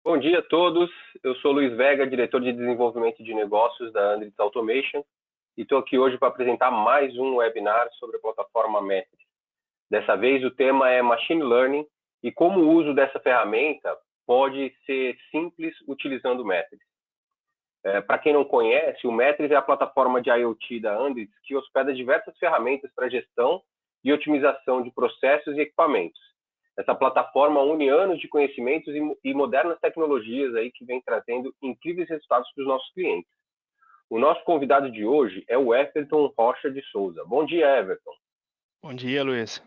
Bom dia a todos, eu sou Luiz Vega, diretor de desenvolvimento de negócios da Andritz Automation e estou aqui hoje para apresentar mais um webinar sobre a plataforma Metris. Dessa vez o tema é Machine Learning e como o uso dessa ferramenta pode ser simples utilizando o Metris. Para quem não conhece, o Metris é a plataforma de IoT da Andritz que hospeda diversas ferramentas para gestão e otimização de processos e equipamentos. Essa plataforma une anos de conhecimentos e modernas tecnologias aí que vem trazendo incríveis resultados para os nossos clientes. O nosso convidado de hoje é o Everton Rocha de Souza. Bom dia, Everton. Bom dia, Luiz.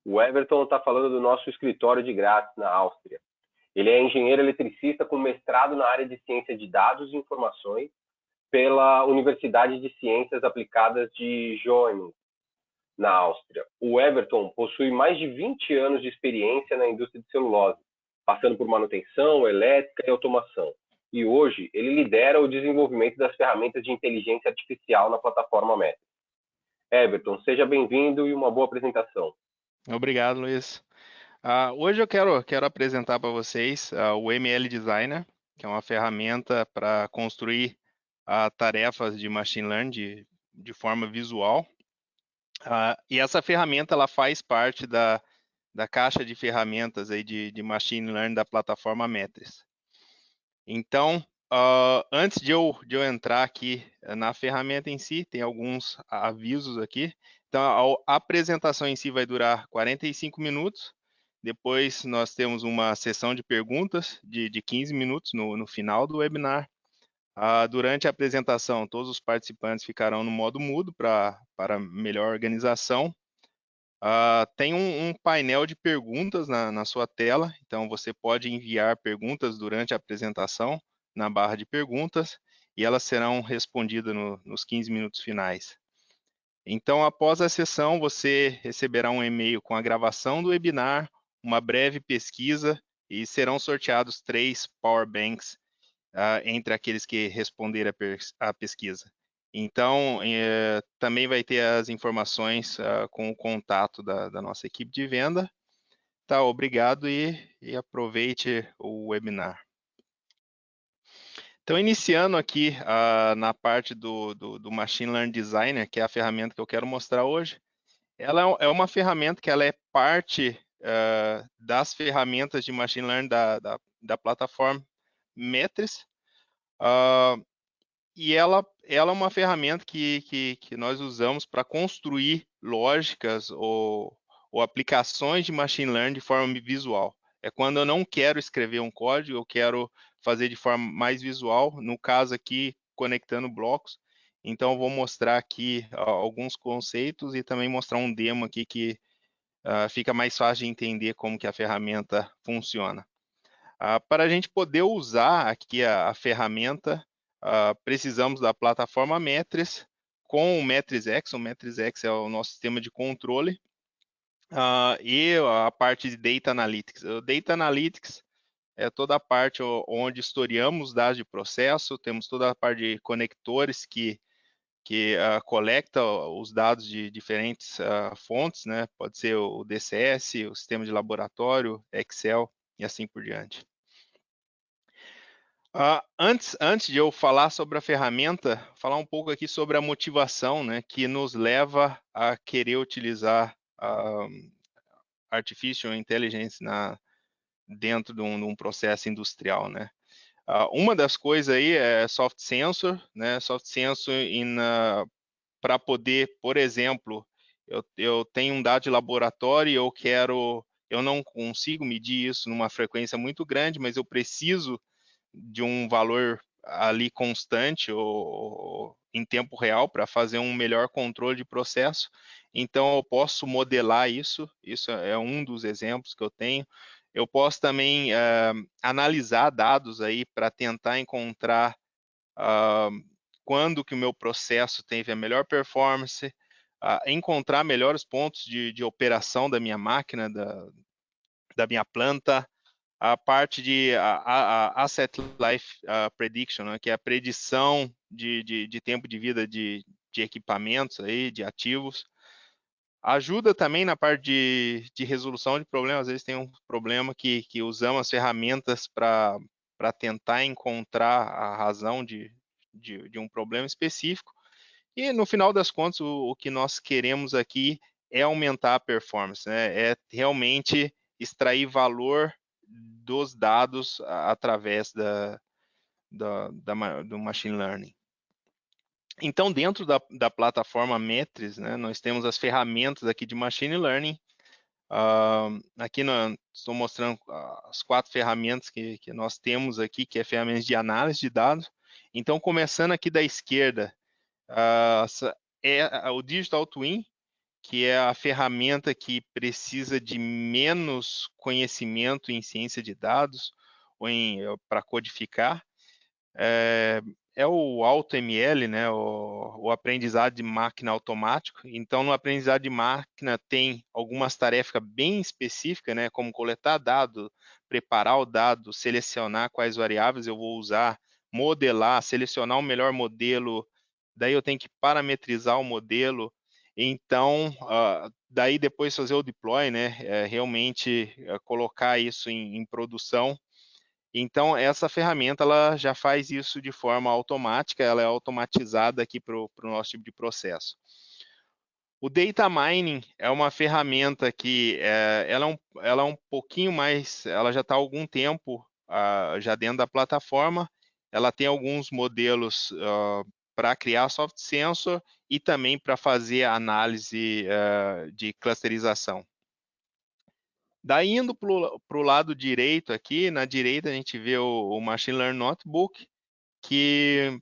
O Everton está falando do nosso escritório de Graz, na Áustria. Ele é engenheiro eletricista com mestrado na área de ciência de dados e informações pela Universidade de Ciências Aplicadas de Groningen, na Áustria. O Everton possui mais de 20 anos de experiência na indústria de celulose, passando por manutenção, elétrica e automação. E hoje ele lidera o desenvolvimento das ferramentas de inteligência artificial na plataforma Meta. Everton, seja bem-vindo e uma boa apresentação. Obrigado, Luiz. Hoje eu quero apresentar para vocês o ML Designer, que é uma ferramenta para construir tarefas de Machine Learning de forma visual. E essa ferramenta ela faz parte da caixa de ferramentas aí de Machine Learning da plataforma Metris. Então, antes de eu entrar aqui na ferramenta em si, tem alguns avisos aqui. Então, a apresentação em si vai durar 45 minutos. Depois, nós temos uma sessão de perguntas de 15 minutos no final do webinar. Durante a apresentação, todos os participantes ficarão no modo mudo para melhor organização. Tem um painel de perguntas na sua tela, então você pode enviar perguntas durante a apresentação na barra de perguntas e elas serão respondidas nos 15 minutos finais. Então, após a sessão, você receberá um e-mail com a gravação do webinar, uma breve pesquisa e serão sorteados 3 Power Banks entre aqueles que responderem a pesquisa. Então, também vai ter as informações com o contato da nossa equipe de venda. Tá, obrigado e aproveite o webinar. Então, iniciando aqui na parte do Machine Learning Designer, que é a ferramenta que eu quero mostrar hoje, ela é uma ferramenta que ela é parte das ferramentas de Machine Learning da plataforma Metris. E ela é uma ferramenta que nós usamos para construir lógicas ou aplicações de machine learning de forma visual. É quando eu não quero escrever um código, eu quero fazer de forma mais visual, no caso aqui, conectando blocos. Então, eu vou mostrar aqui alguns conceitos e também mostrar um demo aqui que fica mais fácil de entender como que a ferramenta funciona. Para a gente poder usar aqui a ferramenta, precisamos da plataforma Metris com o MetrisX. O MetrisX é o nosso sistema de controle e a parte de Data Analytics. O Data Analytics é toda a parte onde historiamos dados de processo, temos toda a parte de conectores que coleta os dados de diferentes fontes, né? Pode ser o DCS, o sistema de laboratório, Excel e assim por diante. Antes de eu falar sobre a ferramenta, falar um pouco aqui sobre a motivação, né, que nos leva a querer utilizar Artificial Intelligence dentro de um processo industrial, né. Uma das coisas aí é Soft Sensor, né, Soft Sensor para poder, por exemplo, eu tenho um dado de laboratório e eu não consigo medir isso numa frequência muito grande, mas eu preciso de um valor ali constante ou em tempo real para fazer um melhor controle de processo. Então, eu posso modelar isso é um dos exemplos que eu tenho. Eu posso também analisar dados aí para tentar encontrar quando que o meu processo teve a melhor performance, encontrar melhores pontos de operação da minha máquina, da minha planta, a parte de Asset Life Prediction, né, que é a predição de tempo de vida de equipamentos, aí, de ativos. Ajuda também na parte de resolução de problemas. Às vezes tem um problema que usamos as ferramentas para tentar encontrar a razão de um problema específico. E no final das contas, o que nós queremos aqui é aumentar a performance, né? É realmente extrair valor dos dados através do machine learning. Então, dentro da plataforma Metris, né, nós temos as ferramentas aqui de machine learning. Aqui estou mostrando as 4 ferramentas que nós temos aqui, que é ferramentas de análise de dados. Então, começando aqui da esquerda, é o Digital Twin, que é a ferramenta que precisa de menos conhecimento em ciência de dados ou para codificar. É o AutoML, né, o aprendizado de máquina automático. Então, no aprendizado de máquina tem algumas tarefas bem específicas, né, como coletar dado, preparar o dado, selecionar quais variáveis eu vou usar, modelar, selecionar o melhor modelo, daí eu tenho que parametrizar o modelo. Então, daí depois fazer o deploy, né, realmente colocar isso em produção. Então, essa ferramenta ela já faz isso de forma automática, ela é automatizada aqui para o nosso tipo de processo. O Data Mining é uma ferramenta que ela é um pouquinho mais, ela já está há algum tempo já dentro da plataforma, ela tem alguns modelos para criar soft sensor e também para fazer a análise de clusterização. Daí indo para o lado direito aqui, na direita a gente vê o Machine Learning Notebook, que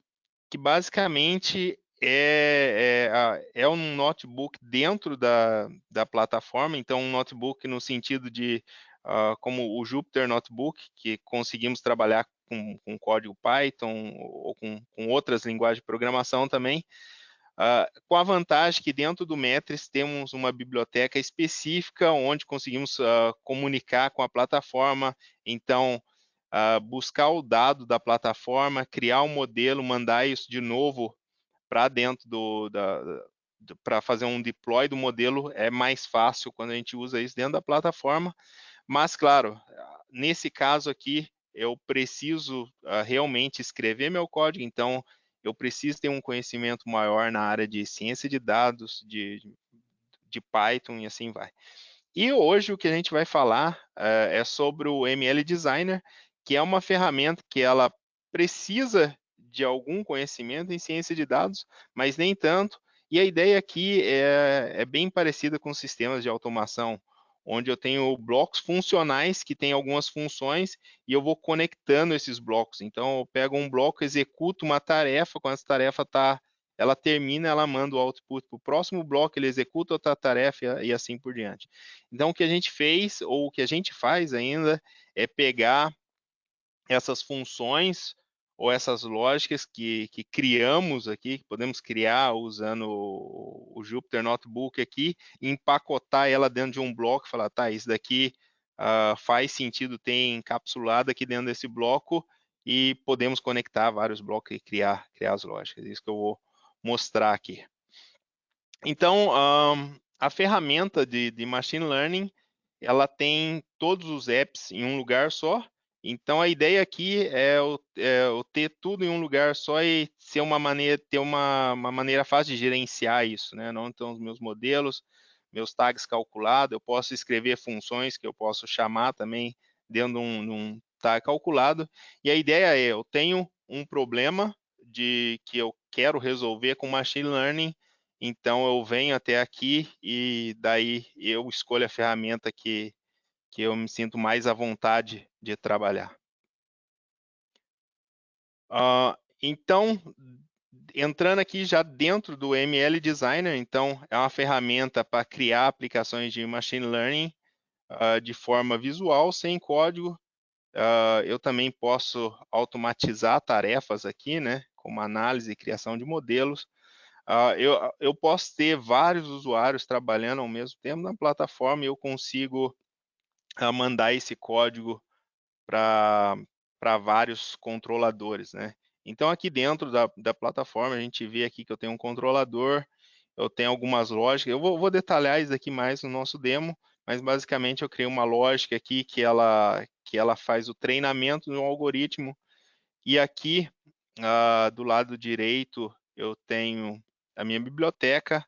basicamente é um notebook dentro da plataforma, então um notebook no sentido de como o Jupyter Notebook, que conseguimos trabalhar com código Python ou com outras linguagens de programação também, com a vantagem que dentro do Metris temos uma biblioteca específica onde conseguimos comunicar com a plataforma, então buscar o dado da plataforma, criar um modelo, mandar isso de novo para dentro para fazer um deploy do modelo é mais fácil quando a gente usa isso dentro da plataforma, mas claro, nesse caso aqui eu preciso realmente escrever meu código, então eu preciso ter um conhecimento maior na área de ciência de dados, de Python e assim vai. E hoje o que a gente vai falar é sobre o ML Designer, que é uma ferramenta que ela precisa de algum conhecimento em ciência de dados, mas nem tanto. E a ideia aqui é bem parecida com sistemas de automação, onde eu tenho blocos funcionais que têm algumas funções e eu vou conectando esses blocos. Então, eu pego um bloco, executo uma tarefa, quando essa tarefa ela termina, ela manda o output para o próximo bloco, ele executa outra tarefa e assim por diante. Então, o que a gente fez, ou o que a gente faz ainda, é pegar essas funções ou essas lógicas que criamos aqui, que podemos criar usando o Jupyter Notebook aqui, e empacotar ela dentro de um bloco, falar, tá, isso daqui faz sentido ter encapsulado aqui dentro desse bloco, e podemos conectar vários blocos e criar as lógicas. Isso que eu vou mostrar aqui. Então, a ferramenta de Machine Learning, ela tem todos os apps em um lugar só. Então, a ideia aqui é eu ter tudo em um lugar só e ter uma maneira fácil de gerenciar isso, né? Não então os meus modelos, meus tags calculados, eu posso escrever funções que eu posso chamar também dentro de um tag calculado. E a ideia é, eu tenho um problema que eu quero resolver com Machine Learning, então eu venho até aqui e daí eu escolho a ferramenta que eu me sinto mais à vontade de trabalhar. Então, entrando aqui já dentro do ML Designer, então é uma ferramenta para criar aplicações de Machine Learning de forma visual, sem código. Eu também posso automatizar tarefas aqui, né, como análise e criação de modelos. Eu posso ter vários usuários trabalhando ao mesmo tempo na plataforma e eu consigo mandar esse código para vários controladores, né? Então, aqui dentro da plataforma, a gente vê aqui que eu tenho um controlador, eu tenho algumas lógicas. Eu vou detalhar isso aqui mais no nosso demo, mas basicamente eu criei uma lógica aqui que ela faz o treinamento de um algoritmo. E aqui, do lado direito, eu tenho a minha biblioteca,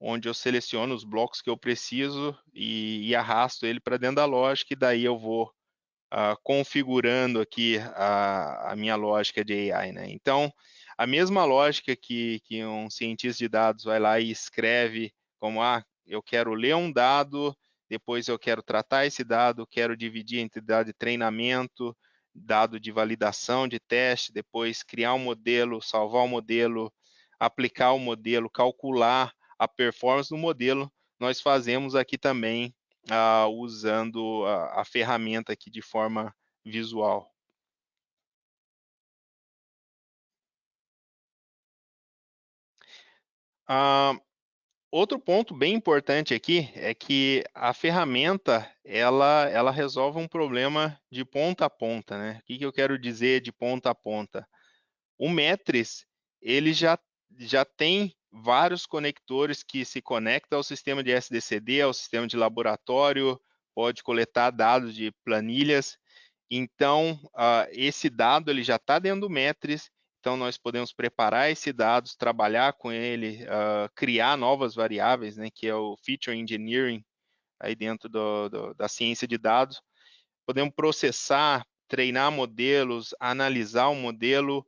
onde eu seleciono os blocos que eu preciso e arrasto ele para dentro da lógica, e daí eu vou configurando aqui a minha lógica de AI, né? Então, a mesma lógica que um cientista de dados vai lá e escreve como, eu quero ler um dado, depois eu quero tratar esse dado, quero dividir entre dado de treinamento, dado de validação de teste, depois criar um modelo, salvar o modelo, aplicar o modelo, calcular a performance do modelo, nós fazemos aqui também usando a ferramenta aqui de forma visual. Outro ponto bem importante aqui é que a ferramenta ela resolve um problema de ponta a ponta, né? O que eu quero dizer de ponta a ponta? O Metris ele já tem vários conectores que se conectam ao sistema de SDCD, ao sistema de laboratório, pode coletar dados de planilhas. Então, esse dado ele já está dentro do Metris, então nós podemos preparar esse dado, trabalhar com ele, criar novas variáveis, né, que é o Feature Engineering, aí dentro da ciência de dados. Podemos processar, treinar modelos, analisar o modelo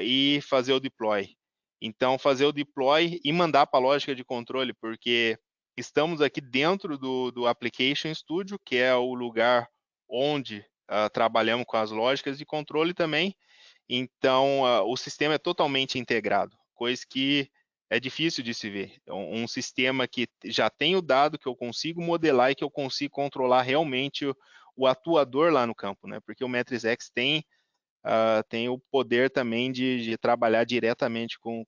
e fazer o deploy. Então, fazer o deploy e mandar para a lógica de controle, porque estamos aqui dentro do Application Studio, que é o lugar onde trabalhamos com as lógicas de controle também. Então, o sistema é totalmente integrado, coisa que é difícil de se ver. Um sistema que já tem o dado, que eu consigo modelar e que eu consigo controlar realmente o atuador lá no campo, né? Porque o MatrixX tem o poder também de trabalhar diretamente com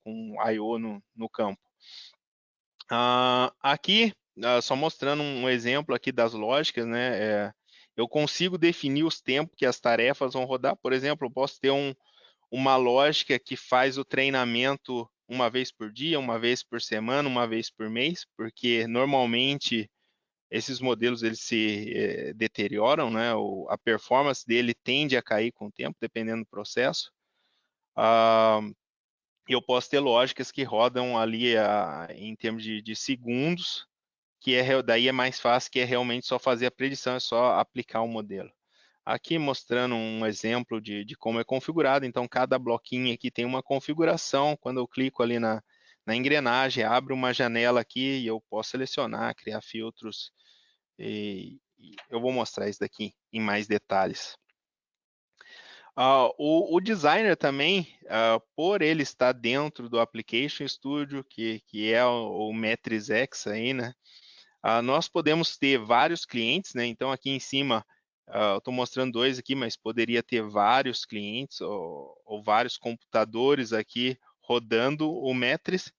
I/O no campo. Aqui, só mostrando um exemplo aqui das lógicas, né? Eu consigo definir os tempos que as tarefas vão rodar. Por exemplo, eu posso ter uma lógica que faz o treinamento uma vez por dia, uma vez por semana, uma vez por mês, porque normalmente esses modelos eles se deterioram, né? A performance dele tende a cair com o tempo, dependendo do processo. E eu posso ter lógicas que rodam ali em termos de segundos, que daí é mais fácil, que é realmente só fazer a predição, é só aplicar o modelo. Aqui mostrando um exemplo de como é configurado, então cada bloquinho aqui tem uma configuração, quando eu clico ali na engrenagem, abre uma janela aqui e eu posso selecionar, criar filtros, e eu vou mostrar isso daqui em mais detalhes. O designer também, por ele estar dentro do Application Studio, que é o MatrixX aí, né? Nós podemos ter vários clientes, né? Então aqui em cima, eu estou mostrando dois aqui, mas poderia ter vários clientes ou vários computadores aqui rodando o Matrix.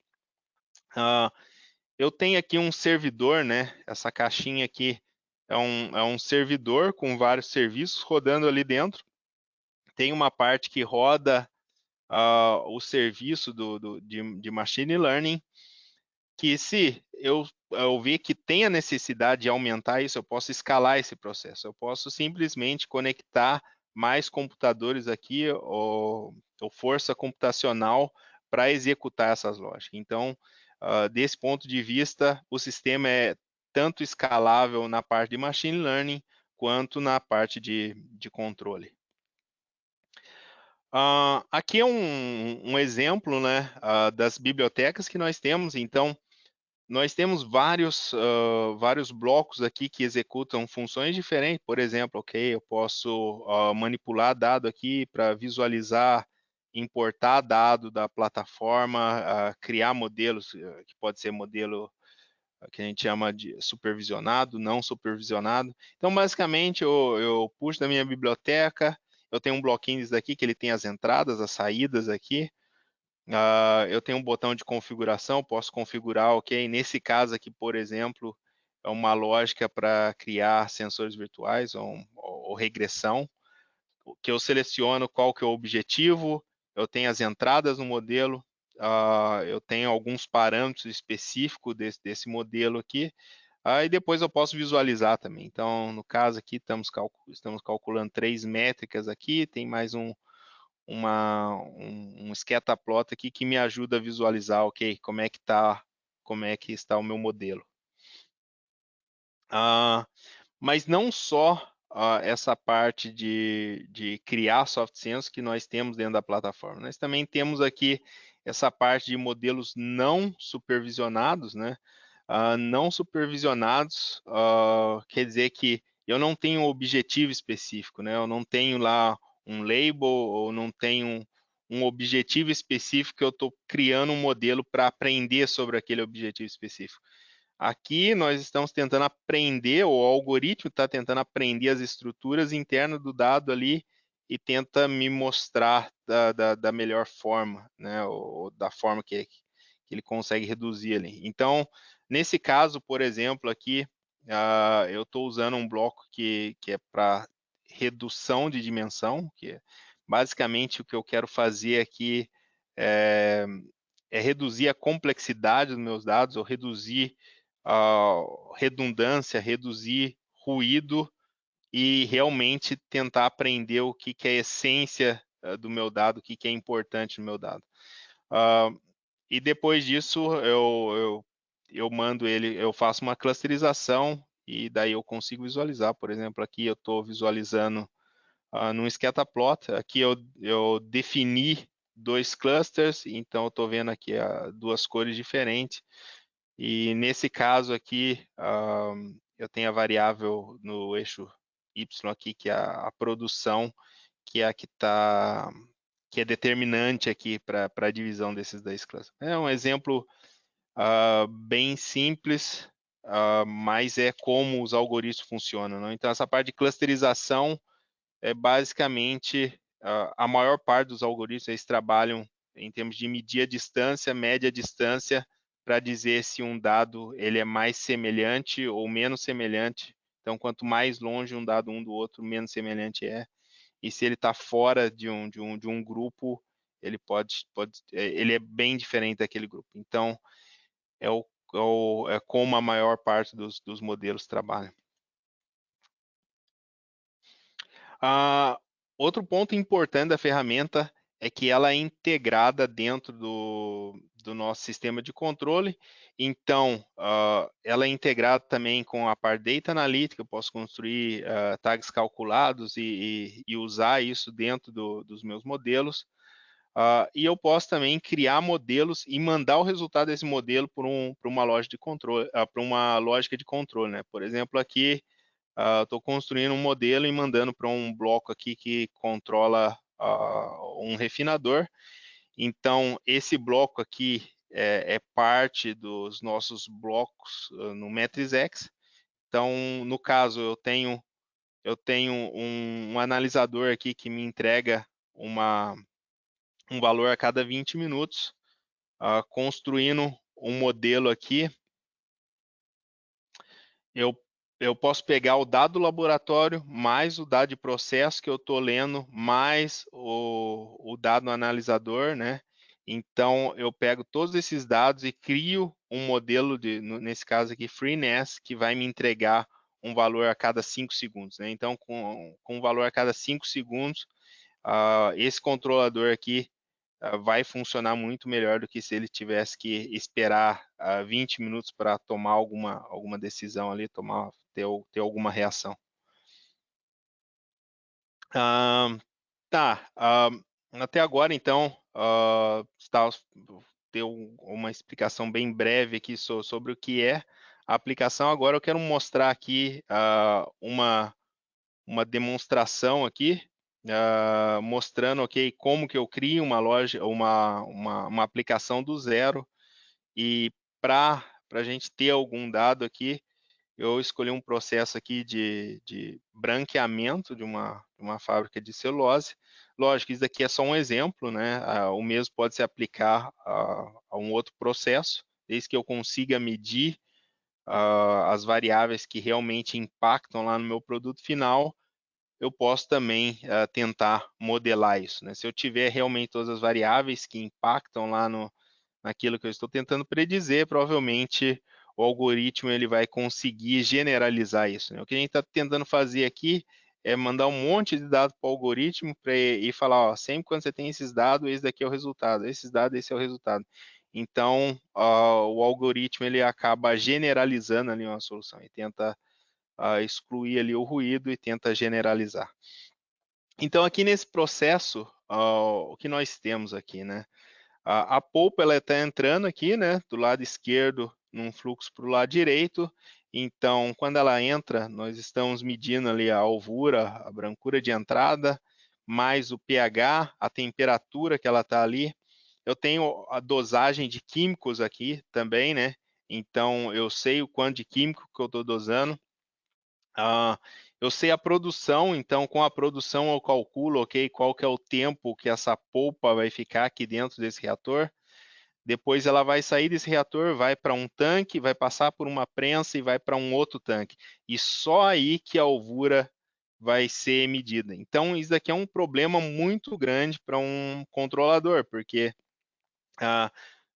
Eu tenho aqui um servidor, né? Essa caixinha aqui é um servidor com vários serviços rodando ali dentro. Tem uma parte que roda o serviço de Machine Learning, que se eu ver que tem a necessidade de aumentar isso, eu posso escalar esse processo. Eu posso simplesmente conectar mais computadores aqui, ou força computacional para executar essas lógicas. Então, desse ponto de vista, o sistema é tanto escalável na parte de machine learning, quanto na parte de controle. Aqui é um exemplo, né, das bibliotecas que nós temos. Então, nós temos vários blocos aqui que executam funções diferentes. Por exemplo, eu posso manipular dado aqui para visualizar, importar dado da plataforma, criar modelos, que pode ser modelo que a gente chama de supervisionado, não supervisionado. Então, basicamente, eu puxo da minha biblioteca, eu tenho um bloquinho daqui que ele tem as entradas, as saídas aqui. Eu tenho um botão de configuração, posso configurar, ok? Nesse caso aqui, por exemplo, é uma lógica para criar sensores virtuais ou regressão, que eu seleciono qual que é o objetivo, eu tenho as entradas no modelo, eu tenho alguns parâmetros específicos desse modelo aqui, e depois eu posso visualizar também. Então, no caso aqui, estamos calculando 3 métricas aqui, tem mais um scatterplot aqui que me ajuda a visualizar, ok, como é que está o meu modelo. Mas não só essa parte de criar soft sense que nós temos dentro da plataforma. Nós também temos aqui essa parte de modelos não supervisionados, né? Não supervisionados quer dizer que eu não tenho um objetivo específico, né? Eu não tenho lá um label ou não tenho um objetivo específico que eu estou criando um modelo para aprender sobre aquele objetivo específico. Aqui nós estamos tentando aprender, ou o algoritmo está tentando aprender as estruturas internas do dado ali e tenta me mostrar da melhor forma, né? Ou da forma que ele consegue reduzir ali. Então, nesse caso, por exemplo, aqui, eu estou usando um bloco que é para redução de dimensão, que é basicamente o que eu quero fazer aqui é reduzir a complexidade dos meus dados, ou reduzir a redundância, reduzir ruído e realmente tentar aprender o que é a essência do meu dado, o que é importante no meu dado. E depois disso, eu mando ele, eu faço uma clusterização e daí eu consigo visualizar. Por exemplo, aqui eu estou visualizando num scatterplot. Aqui eu defini 2 clusters, então eu estou vendo aqui 2 cores diferentes. E nesse caso aqui, eu tenho a variável no eixo Y aqui, que é a produção, que é a que é determinante aqui para a divisão desses 2 clusters. É um exemplo bem simples, mas é como os algoritmos funcionam, né? Então, essa parte de clusterização é basicamente a maior parte dos algoritmos eles trabalham em termos de medir a distância, média distância, para dizer se um dado ele é mais semelhante ou menos semelhante. Então, quanto mais longe um dado um do outro, menos semelhante é. E se ele está fora de um grupo, ele ele é bem diferente daquele grupo. Então, é como a maior parte dos modelos trabalham. Outro ponto importante da ferramenta é que ela é integrada dentro do nosso sistema de controle. Então, ela é integrada também com a parte Data Analytics. Eu posso construir tags calculados e usar isso dentro dos meus modelos. E eu posso também criar modelos e mandar o resultado desse modelo para uma loja de controle, para uma lógica de controle, né? Por exemplo, aqui estou construindo um modelo e mandando para um bloco aqui que controla um refinador. Então, esse bloco aqui é parte dos nossos blocos no MatrixX. Então, no caso, eu tenho um analisador aqui que me entrega um valor a cada 20 minutos, construindo um modelo aqui. Eu posso pegar o dado do laboratório, mais o dado de processo que eu estou lendo, mais o dado no analisador, né? Então, eu pego todos esses dados e crio um modelo, nesse caso aqui, FreeNAS, que vai me entregar um valor a cada 5 segundos, né? Então, com um valor a cada 5 segundos, esse controlador aqui vai funcionar muito melhor do que se ele tivesse que esperar 20 minutos para tomar alguma decisão ali, ter alguma reação. Tá, até agora então, deu uma explicação bem breve aqui sobre o que é a aplicação. Agora eu quero mostrar aqui uma demonstração aqui, mostrando, ok, como que eu crio uma loja, uma aplicação do zero. E para a gente ter algum dado aqui, eu escolhi um processo aqui de branqueamento de uma fábrica de celulose. Lógico, isso daqui é só um exemplo, né? O mesmo pode se aplicar a um outro processo, desde que eu consiga medir as variáveis que realmente impactam lá no meu produto final. Eu posso também tentar modelar isso, né? Se eu tiver realmente todas as variáveis que impactam lá naquilo que eu estou tentando predizer, provavelmente o algoritmo ele vai conseguir generalizar isso, né? O que a gente está tentando fazer aqui é mandar um monte de dados para o algoritmo e falar, ó, sempre quando você tem esses dados, esse daqui é o resultado, esses dados, esse é o resultado. Então, o algoritmo ele acaba generalizando ali uma solução e tenta excluir ali o ruído e tenta generalizar. Então, aqui nesse processo, o que nós temos aqui, né? A polpa ela está entrando aqui, né? Do lado esquerdo, num fluxo para o lado direito. Então, quando ela entra, nós estamos medindo ali a alvura, a brancura de entrada, mais o pH, a temperatura que ela está ali. Eu tenho a dosagem de químicos aqui também, né? Então, eu sei o quanto de químico que eu estou dosando. Eu sei a produção, então com a produção eu calculo, ok, qual que é o tempo que essa polpa vai ficar aqui dentro desse reator. Depois ela vai sair desse reator, vai para um tanque, vai passar por uma prensa e vai para um outro tanque. E só aí que a alvura vai ser medida. Então isso daqui é um problema muito grande para um controlador, porque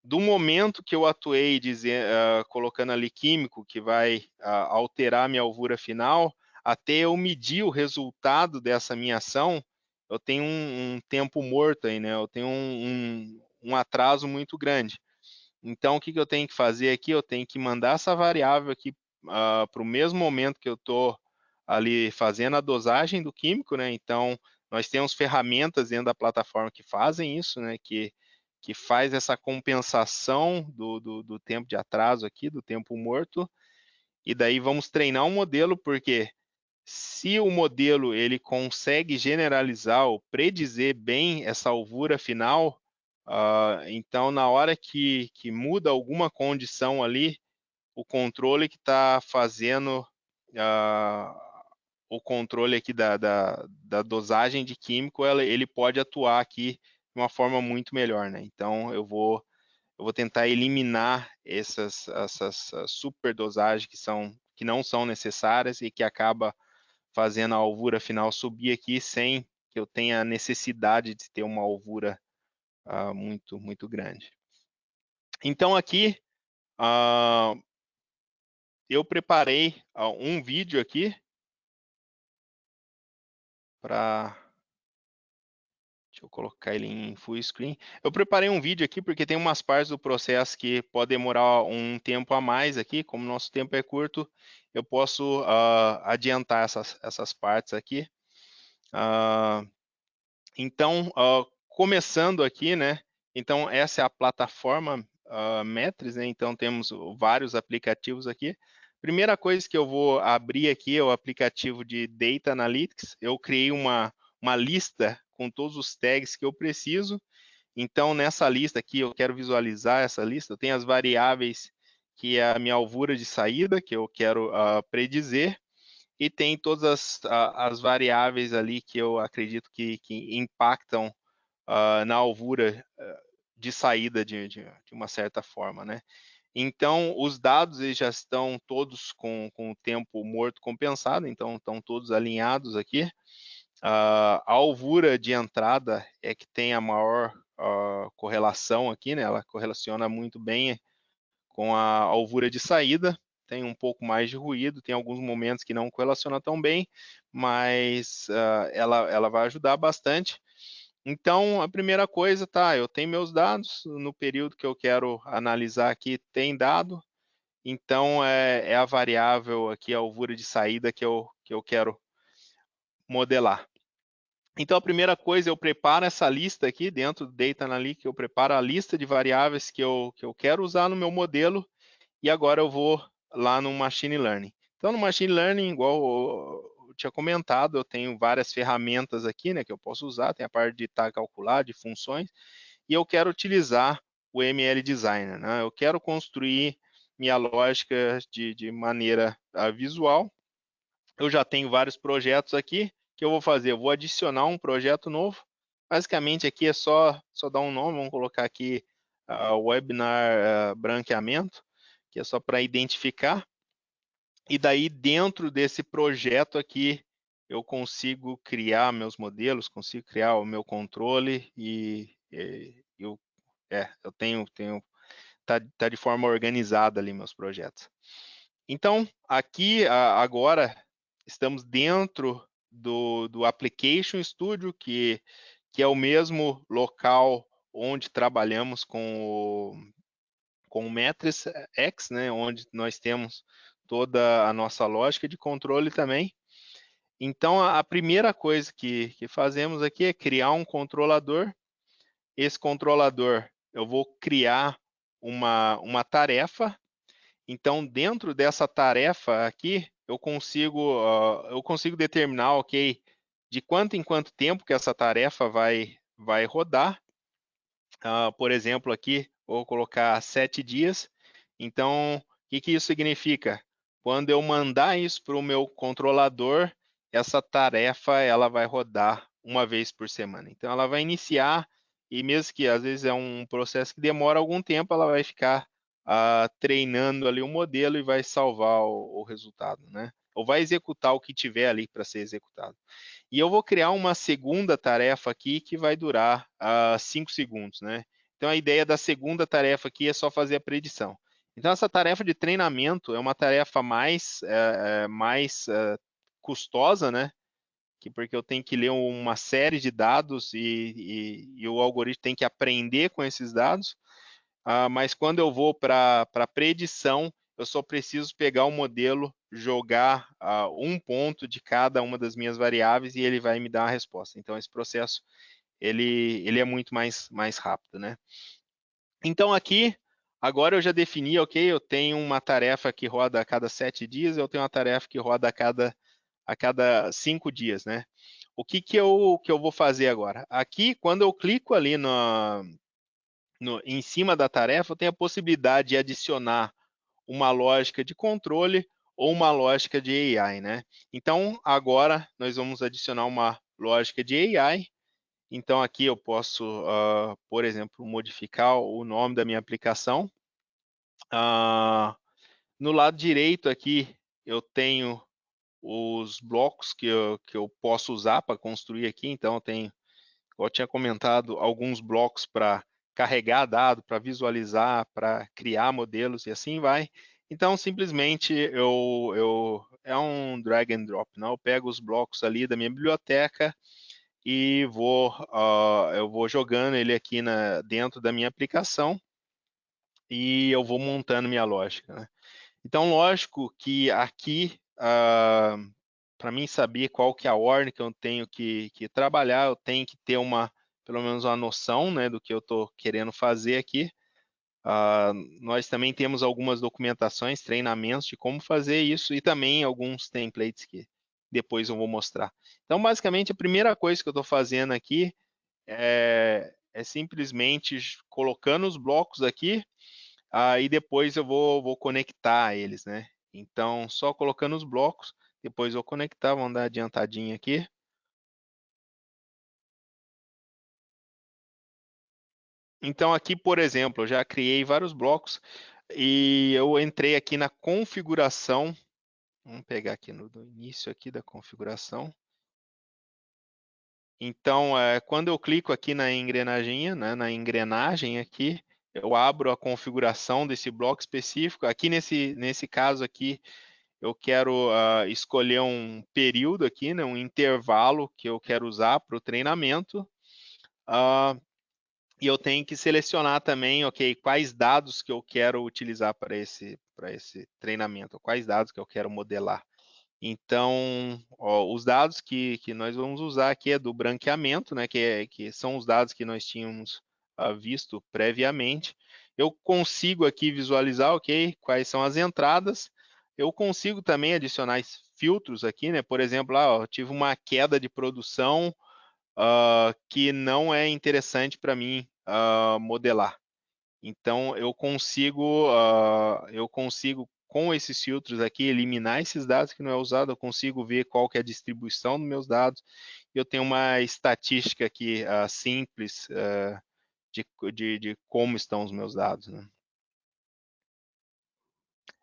do momento que eu atuei colocando ali químico, que vai alterar minha alvura final, até eu medir o resultado dessa minha ação, eu tenho um tempo morto aí, né? Eu tenho um atraso muito grande. Então, o que eu tenho que fazer aqui? Eu tenho que mandar essa variável aqui para o mesmo momento que eu estou ali fazendo a dosagem do químico, né? Então, nós temos ferramentas dentro da plataforma que fazem isso, né? Que faz essa compensação do tempo de atraso aqui, do tempo morto. E daí vamos treinar um modelo, porque se o modelo ele consegue generalizar ou predizer bem essa alvura final, então na hora que muda alguma condição ali, o controle que está fazendo o controle aqui da dosagem de químico, ele pode atuar aqui de uma forma muito melhor, né? Então eu vou tentar eliminar essas superdosagens que não são necessárias e que acaba fazendo a alvura final subir aqui sem que eu tenha necessidade de ter uma alvura muito grande. Então aqui eu preparei um vídeo aqui para... Deixa eu colocar ele em full screen. Eu preparei um vídeo aqui porque tem umas partes do processo que pode demorar um tempo a mais aqui. Como nosso tempo é curto, eu posso adiantar essas partes aqui. Então, começando aqui, né? Então, essa é a plataforma Metris, né? Então, temos vários aplicativos aqui. Primeira coisa que eu vou abrir aqui é o aplicativo de Data Analytics. Eu criei uma lista com todos os tags que eu preciso. Então, nessa lista aqui, eu quero visualizar essa lista. Eu tenho as variáveis que é a minha alvura de saída, que eu quero predizer. E tem todas as variáveis ali que eu acredito que impactam na alvura de saída de uma certa forma, né? Então, os dados eles já estão todos com o tempo morto compensado, então estão todos alinhados aqui. A alvura de entrada é que tem a maior correlação aqui, né? Ela correlaciona muito bem com a alvura de saída, tem um pouco mais de ruído, tem alguns momentos que não correlaciona tão bem, mas ela vai ajudar bastante. Então, a primeira coisa, tá, eu tenho meus dados, no período que eu quero analisar aqui tem dado, então é a variável aqui, a alvura de saída que eu quero modelar. Então, a primeira coisa, eu preparo essa lista aqui, dentro do Data Analytics, eu preparo a lista de variáveis que eu quero usar no meu modelo, e agora eu vou lá no Machine Learning. Então, no Machine Learning, igual eu tinha comentado, eu tenho várias ferramentas aqui, né, que eu posso usar, tem a parte de calcular, de funções, e eu quero utilizar o ML Designer, né? Eu quero construir minha lógica de maneira visual. Eu já tenho vários projetos aqui, que eu vou fazer? Eu vou adicionar um projeto novo. Basicamente aqui é só dar um nome, vamos colocar aqui webinar branqueamento, que é só para identificar. E daí dentro desse projeto aqui, eu consigo criar meus modelos, consigo criar o meu controle e eu tenho tá de forma organizada ali meus projetos. Então, aqui agora estamos dentro do Application Studio, que é o mesmo local onde trabalhamos com o Matrix X, né, onde nós temos toda a nossa lógica de controle também. Então, a primeira coisa que fazemos aqui é criar um controlador. Esse controlador, eu vou criar uma tarefa. Então, dentro dessa tarefa aqui, eu consigo determinar, ok, de quanto em quanto tempo que essa tarefa vai rodar. Por exemplo, aqui, vou colocar 7 dias. Então, o que isso significa? Quando eu mandar isso para o meu controlador, essa tarefa ela vai rodar uma vez por semana. Então, ela vai iniciar, e mesmo que às vezes é um processo que demora algum tempo, ela vai ficar treinando ali o modelo e vai salvar o resultado, né? Ou vai executar o que tiver ali para ser executado. E eu vou criar uma segunda tarefa aqui que vai durar 5 segundos, né? Então, a ideia da segunda tarefa aqui é só fazer a predição. Então, essa tarefa de treinamento é uma tarefa mais custosa, né? Porque eu tenho que ler uma série de dados e o algoritmo tem que aprender com esses dados. Mas quando eu vou para predição, eu só preciso pegar o modelo, jogar um ponto de cada uma das minhas variáveis e ele vai me dar a resposta. Então, esse processo ele é muito mais rápido, né? Então, aqui, agora eu já defini, ok, eu tenho uma tarefa que roda a cada 7 dias, eu tenho uma tarefa que roda a cada 5 dias, né? O que eu vou fazer agora? Aqui, quando eu clico ali em cima da tarefa, eu tenho a possibilidade de adicionar uma lógica de controle ou uma lógica de AI, né? Então, agora nós vamos adicionar uma lógica de AI. Então, aqui eu posso, por exemplo, modificar o nome da minha aplicação. No lado direito aqui, eu tenho os blocos que eu posso usar para construir aqui. Então, eu tenho, como eu tinha comentado, alguns blocos para carregar dado, para visualizar, para criar modelos e assim vai. Então, simplesmente, é um drag and drop, né? Eu pego os blocos ali da minha biblioteca e eu vou jogando ele aqui dentro da minha aplicação e eu vou montando minha lógica, né? Então, lógico que aqui, para mim saber qual que é a ordem que eu tenho que trabalhar, eu tenho que ter pelo menos uma noção, né, do que eu estou querendo fazer aqui. Nós também temos algumas documentações, treinamentos de como fazer isso e também alguns templates que depois eu vou mostrar. Então, basicamente, a primeira coisa que eu estou fazendo aqui é simplesmente colocando os blocos aqui, e depois eu vou conectar eles, né? Então, só colocando os blocos, depois eu vou conectar, vamos dar uma adiantadinha aqui. Então, aqui, por exemplo, eu já criei vários blocos e eu entrei aqui na configuração. Vamos pegar aqui no início aqui da configuração. Então, quando eu clico aqui na engrenagem, né, na engrenagem aqui, eu abro a configuração desse bloco específico. Aqui nesse caso aqui, eu quero escolher um período aqui, né, um intervalo que eu quero usar para o treinamento. E eu tenho que selecionar também, ok, quais dados que eu quero utilizar para esse treinamento, quais dados que eu quero modelar. Então, os dados que nós vamos usar aqui é do branqueamento, né, que são os dados que nós tínhamos visto previamente. Eu consigo aqui visualizar, ok, quais são as entradas. Eu consigo também adicionar filtros aqui, né? Por exemplo, eu tive uma queda de produção que não é interessante para mim modelar. Então, eu consigo com esses filtros aqui, eliminar esses dados que não é usado, eu consigo ver qual que é a distribuição dos meus dados, eu tenho uma estatística aqui simples de como estão os meus dados, né?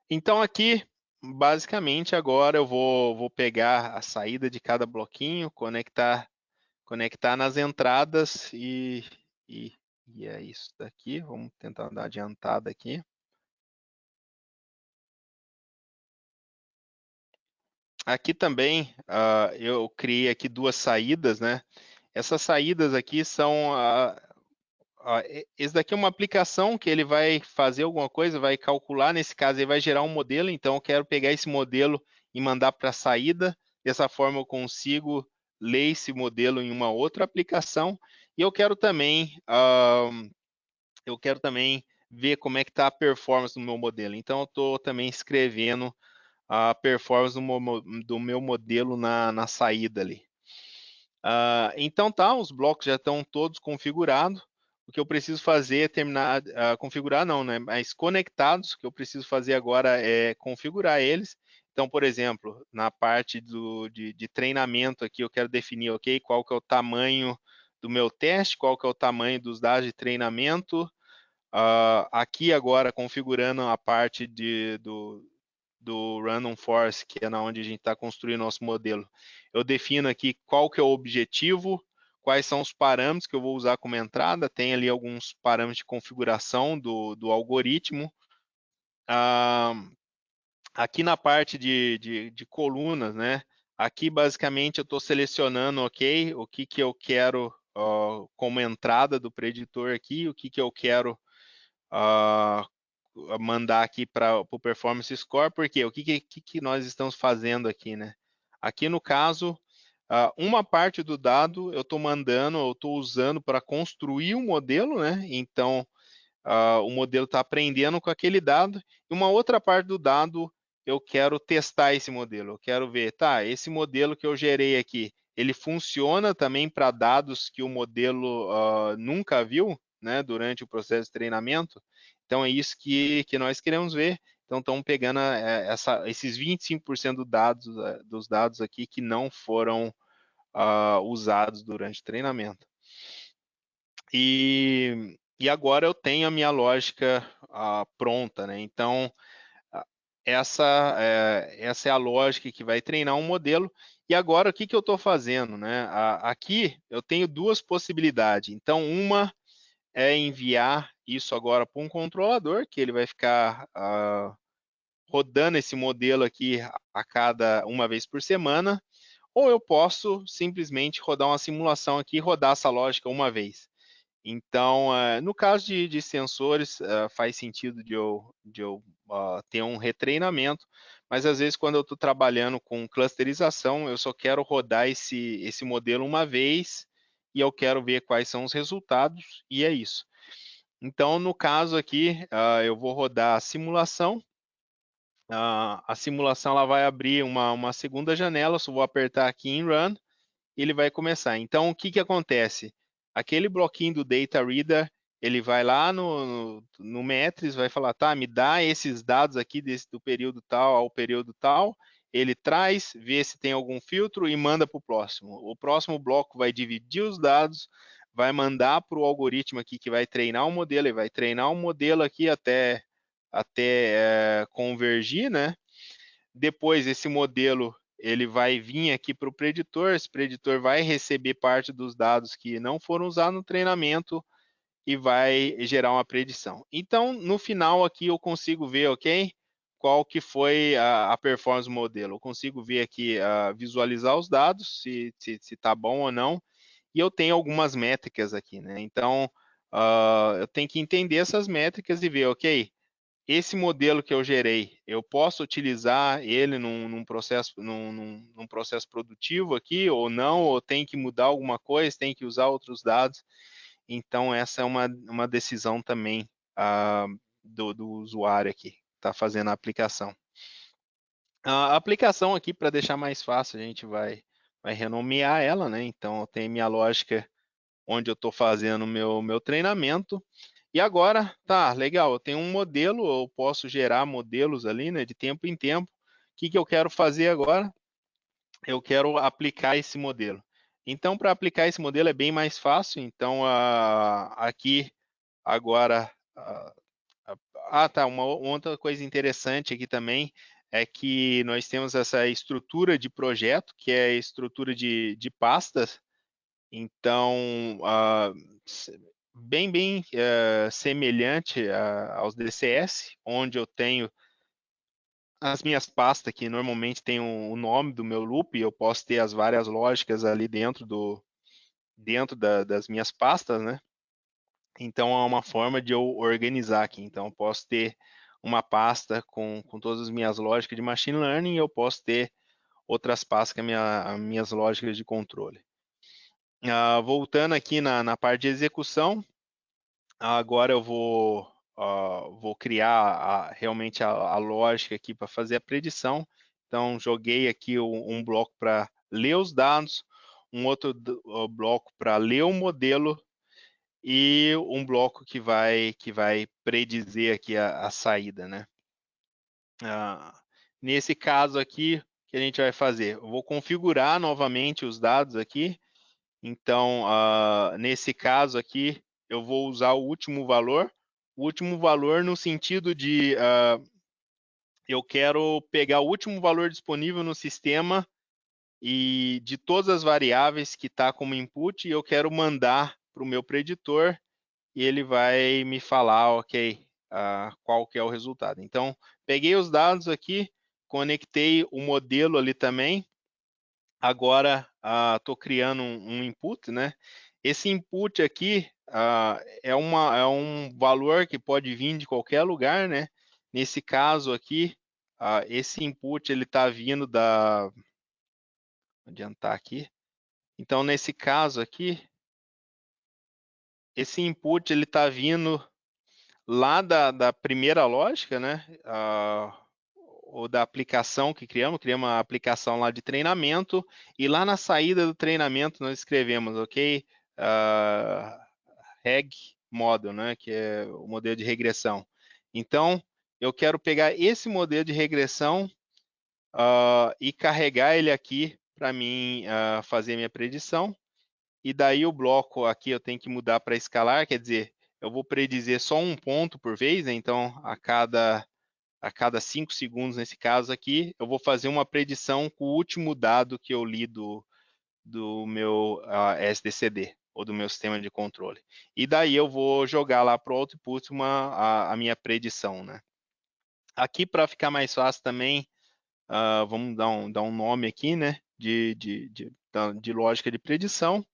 Então, aqui, basicamente, agora eu vou pegar a saída de cada bloquinho, conectar nas entradas e E é isso daqui. Vamos tentar dar adiantada aqui. Aqui também eu criei aqui duas saídas, né? Essas saídas aqui são esse daqui é uma aplicação que ele vai fazer alguma coisa, vai calcular, nesse caso ele vai gerar um modelo, então eu quero pegar esse modelo e mandar para a saída, dessa forma eu consigo ler esse modelo em uma outra aplicação, e eu quero também ver como é que está a performance do meu modelo, então eu estou também escrevendo a performance do meu modelo na saída ali. Então tá, os blocos já estão todos configurados. O que eu preciso fazer é terminar, configurar não, né? Mas conectados, o que eu preciso fazer agora é configurar eles. Então, por exemplo, na parte de treinamento aqui, eu quero definir, ok, qual que é o tamanho do meu teste, qual que é o tamanho dos dados de treinamento. Aqui agora, configurando a parte do Random Forest, que é na onde a gente está construindo nosso modelo. Eu defino aqui qual que é o objetivo, quais são os parâmetros que eu vou usar como entrada, tem ali alguns parâmetros de configuração do algoritmo. Aqui na parte de colunas, né? Aqui basicamente eu estou selecionando, ok, o que eu quero como entrada do preditor aqui, o que eu quero mandar aqui para o Performance Score, porque o que nós estamos fazendo aqui, né? Aqui no caso, uma parte do dado eu estou mandando, eu estou usando para construir um modelo, né? Então, o modelo está aprendendo com aquele dado, e uma outra parte do dado eu quero testar esse modelo, eu quero ver, tá, esse modelo que eu gerei aqui, ele funciona também para dados que o modelo nunca viu, né, durante o processo de treinamento. Então é isso que nós queremos ver. Então estamos pegando esses 25% dos dados aqui que não foram usados durante o treinamento. E agora eu tenho a minha lógica pronta, né? Então, essa é a lógica que vai treinar um modelo. E agora, o que eu estou fazendo, né? Aqui eu tenho duas possibilidades. Então, uma é enviar isso agora para um controlador, que ele vai ficar rodando esse modelo aqui uma vez por semana, ou eu posso simplesmente rodar uma simulação aqui e rodar essa lógica uma vez. Então, no caso de sensores, faz sentido de eu ter um retreinamento, mas às vezes quando eu estou trabalhando com clusterização, eu só quero rodar esse modelo uma vez e eu quero ver quais são os resultados, e é isso. Então, no caso aqui, eu vou rodar a simulação. A simulação ela vai abrir uma segunda janela, só vou apertar aqui em Run, ele vai começar. Então, o que acontece? Aquele bloquinho do Data Reader, ele vai lá no Metris, vai falar, tá, me dá esses dados aqui do período tal ao período tal, ele traz, vê se tem algum filtro e manda para o próximo. O próximo bloco vai dividir os dados, vai mandar para o algoritmo aqui que vai treinar o modelo, ele vai treinar o modelo aqui até convergir, né? Depois, esse modelo ele vai vir aqui para o preditor, esse preditor vai receber parte dos dados que não foram usados no treinamento e vai gerar uma predição. Então, no final aqui eu consigo ver, ok? Qual que foi a performance do modelo. Eu consigo ver aqui, visualizar os dados, se está bom ou não, e eu tenho algumas métricas aqui, né? Então, eu tenho que entender essas métricas e ver, ok, esse modelo que eu gerei, eu posso utilizar ele num processo produtivo aqui ou não, ou tem que mudar alguma coisa, tem que usar outros dados. Então, essa é uma decisão também do usuário aqui, que está fazendo a aplicação. A aplicação aqui, para deixar mais fácil, a gente vai renomear ela, né? Então, eu tenho minha lógica onde eu estou fazendo o meu treinamento. E agora, tá, legal, eu tenho um modelo, eu posso gerar modelos ali, né, de tempo em tempo. O que eu quero fazer agora? Eu quero aplicar esse modelo. Então, para aplicar esse modelo é bem mais fácil. Então, aqui, agora... tá, uma outra coisa interessante aqui também é que nós temos essa estrutura de projeto, que é a estrutura de pastas. Então, bem semelhante aos DCS, onde eu tenho as minhas pastas que normalmente tem o nome do meu loop, e eu posso ter as várias lógicas ali das minhas pastas, né? Então é uma forma de eu organizar aqui. Então eu posso ter uma pasta com todas as minhas lógicas de machine learning, e eu posso ter outras pastas com as minhas lógicas de controle. Voltando aqui na parte de execução, agora eu vou criar realmente a lógica aqui para fazer a predição. Então, joguei aqui um bloco para ler os dados, um outro bloco para ler o modelo e um bloco que vai predizer aqui a saída, né? Nesse caso aqui, o que a gente vai fazer? Eu vou configurar novamente os dados aqui. Então, nesse caso aqui, eu vou usar o último valor. O último valor no sentido de eu quero pegar o último valor disponível no sistema e de todas as variáveis que está como input, e eu quero mandar para o meu preditor e ele vai me falar, ok, qual que é o resultado. Então, peguei os dados aqui, conectei o modelo ali também. Agora, estou criando um input, né? Esse input aqui é um valor que pode vir de qualquer lugar, né? Nesse caso aqui, esse input ele está vindo da... Vou adiantar aqui. Então, nesse caso aqui, esse input ele está vindo lá da primeira lógica, né? Ou da aplicação que criamos uma aplicação lá de treinamento, e lá na saída do treinamento nós escrevemos, ok, reg model, né? Que é o modelo de regressão. Então, eu quero pegar esse modelo de regressão e carregar ele aqui para mim fazer minha predição. E daí o bloco aqui eu tenho que mudar para escalar, quer dizer, eu vou predizer só um ponto por vez, né? Então a cada 5 segundos, nesse caso aqui, eu vou fazer uma predição com o último dado que eu li do meu SDCD, ou do meu sistema de controle. E daí eu vou jogar lá para o output a minha predição, né? Aqui, para ficar mais fácil também, vamos dar um nome aqui, né? De lógica de predição.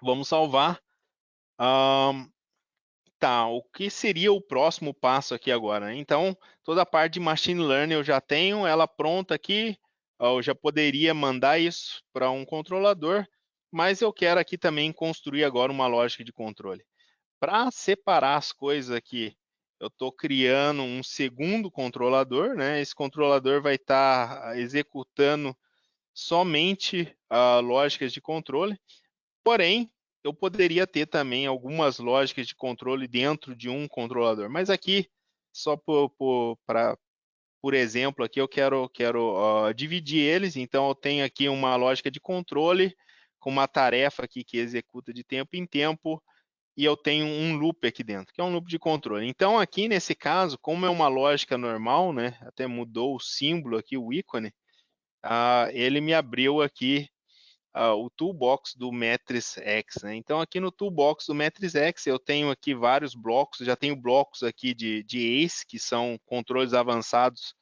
Vamos salvar. Tá, o que seria o próximo passo aqui agora? Então, toda a parte de machine learning eu já tenho ela pronta aqui. Eu já poderia mandar isso para um controlador, mas eu quero aqui também construir agora uma lógica de controle. Para separar as coisas aqui, eu estou criando um segundo controlador, né? Esse controlador vai estar executando somente lógicas de controle. Porém, eu poderia ter também algumas lógicas de controle dentro de um controlador. Mas aqui, só por exemplo, aqui eu quero dividir eles. Então, eu tenho aqui uma lógica de controle com uma tarefa aqui que executa de tempo em tempo, e eu tenho um loop aqui dentro, que é um loop de controle. Então, aqui nesse caso, como é uma lógica normal, né, até mudou o símbolo aqui, o ícone, ele me abriu aqui o toolbox do Matrix X, né? Então, aqui no toolbox do Matrix X, eu tenho aqui vários blocos, já tenho blocos aqui de ACE, que são controles avançados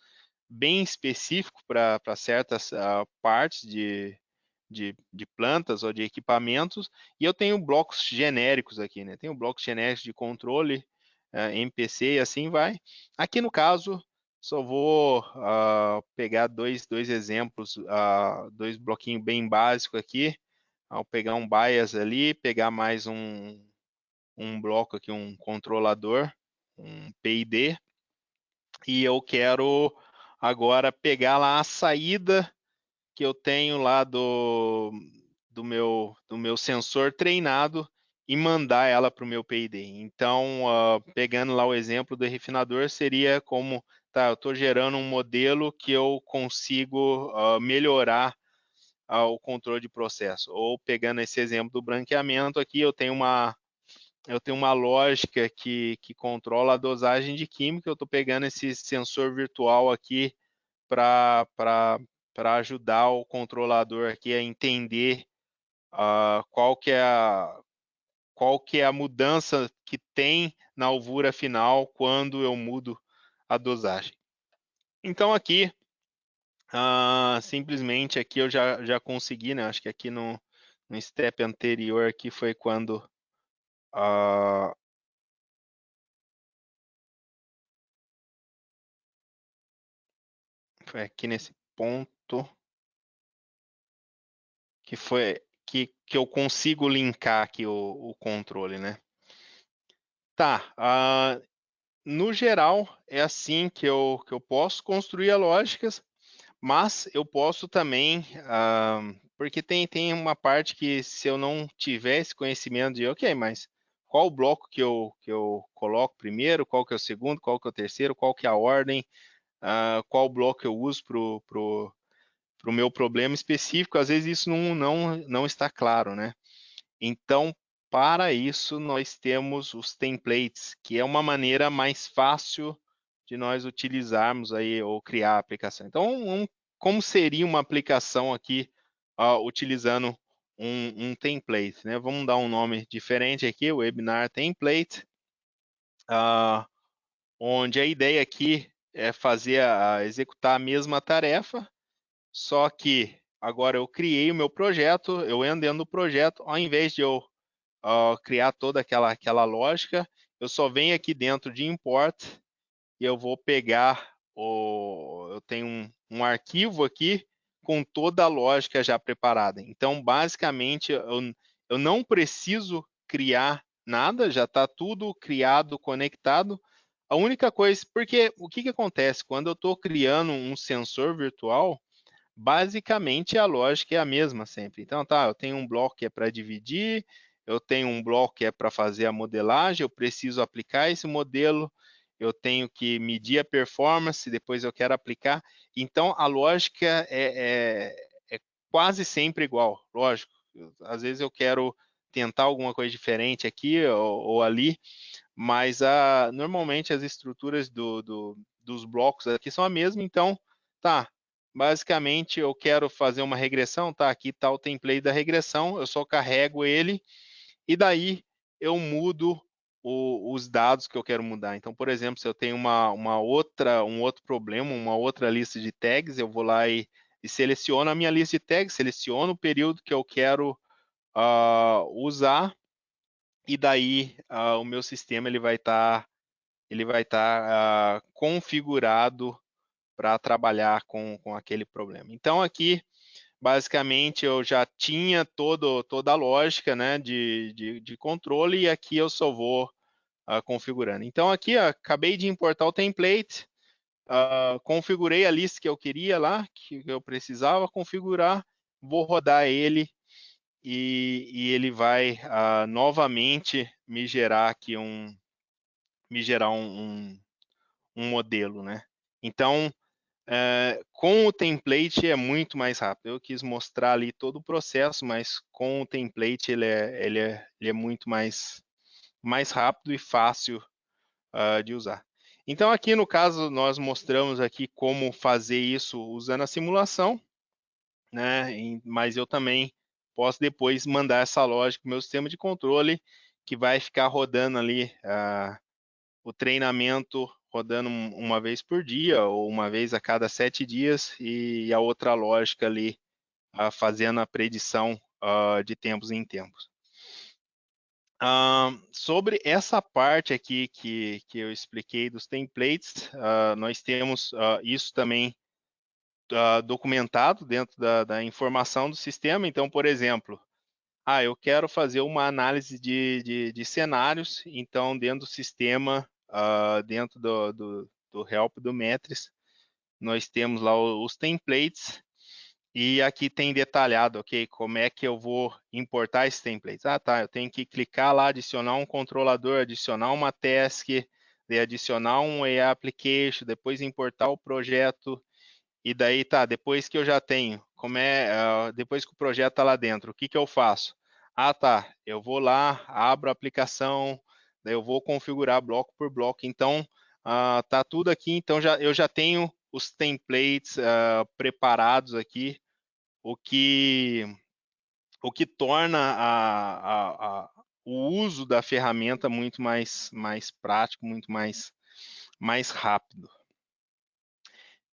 bem específicos para certas partes de plantas ou de equipamentos, e eu tenho blocos genéricos aqui, né? Tenho blocos genéricos de controle, MPC e assim vai. Aqui no caso, só vou pegar dois exemplos, dois bloquinhos bem básicos aqui. Ao pegar um bias ali, pegar mais um bloco aqui, um controlador, um PID, e eu quero agora pegar lá a saída que eu tenho lá do meu sensor treinado e mandar ela para o meu PID. Então, pegando lá o exemplo do refinador, seria como, tá, eu estou gerando um modelo que eu consigo melhorar o controle de processo. Ou pegando esse exemplo do branqueamento aqui, eu tenho uma lógica que controla a dosagem de química, eu estou pegando esse sensor virtual aqui para ajudar o controlador aqui a entender qual que é qual que é a mudança que tem na alvura final quando eu mudo a dosagem. Então aqui, simplesmente aqui eu já consegui, né? Acho que aqui no step anterior aqui foi quando foi aqui nesse ponto que foi que eu consigo linkar aqui o controle, né? Tá, no geral é assim que eu posso construir as lógicas, mas eu posso também, porque tem uma parte que se eu não tiver esse conhecimento de, ok, mas qual o bloco que eu coloco primeiro, qual que é o segundo, qual que é o terceiro, qual que é a ordem, qual bloco eu uso para o meu problema específico, às vezes isso não está claro, né? Então, para isso, nós temos os templates, que é uma maneira mais fácil de nós utilizarmos aí ou criar a aplicação. Então, como seria uma aplicação aqui utilizando um template, né? Vamos dar um nome diferente aqui, Webinar Template, onde a ideia aqui é executar a mesma tarefa, só que agora eu criei o meu projeto, eu entro dentro do projeto, ao invés de eu criar toda aquela lógica, eu só venho aqui dentro de import e eu vou pegar eu tenho um arquivo aqui com toda a lógica já preparada. Então, basicamente, eu não preciso criar nada, já está tudo criado, conectado. A única coisa, porque o que acontece? Quando eu estou criando um sensor virtual, basicamente a lógica é a mesma sempre. Então, tá, eu tenho um bloco que é para dividir, eu tenho um bloco que é para fazer a modelagem, eu preciso aplicar esse modelo, eu tenho que medir a performance, depois eu quero aplicar. Então, a lógica é quase sempre igual, lógico. Às vezes eu quero tentar alguma coisa diferente aqui ou ali, mas normalmente as estruturas dos blocos aqui são a mesma, então, tá, basicamente eu quero fazer uma regressão, tá, aqui está o template da regressão, eu só carrego ele, e daí eu mudo os dados que eu quero mudar. Então, por exemplo, se eu tenho um outro problema, uma outra lista de tags, eu vou lá e seleciono a minha lista de tags, seleciono o período que eu quero usar, e daí o meu sistema ele vai estar configurado para trabalhar com aquele problema. Então aqui basicamente eu já tinha toda a lógica, né, de controle, e aqui eu só vou configurando. Então aqui acabei de importar o template, configurei a lista que eu queria lá, que eu precisava configurar, vou rodar ele e ele vai novamente me gerar aqui um modelo, né? Então, com o template é muito mais rápido. Eu quis mostrar ali todo o processo, mas com o template ele é muito mais rápido e fácil de usar. Então, aqui no caso, nós mostramos aqui como fazer isso usando a simulação, né? Mas eu também posso depois mandar essa lógica para o meu sistema de controle, que vai ficar rodando ali o treinamento rodando uma vez por dia ou uma vez a cada 7 dias, e a outra lógica ali fazendo a predição de tempos em tempos. Sobre essa parte aqui que eu expliquei dos templates, nós temos isso também documentado dentro da informação do sistema. Então, por exemplo, eu quero fazer uma análise de cenários, então dentro do sistema, dentro do help do Metris, nós temos lá os templates, e aqui tem detalhado, ok, como é que eu vou importar esses templates. Tá, eu tenho que clicar lá, adicionar um controlador, adicionar uma task, adicionar um AI application, depois importar o projeto, e daí tá, depois que eu já tenho, depois que o projeto está lá dentro, o que eu faço? Tá, eu vou lá, abro a aplicação, daí eu vou configurar bloco por bloco. Então, tá tudo aqui, então eu já tenho os templates preparados aqui, o que torna o uso da ferramenta muito mais prático, muito mais rápido.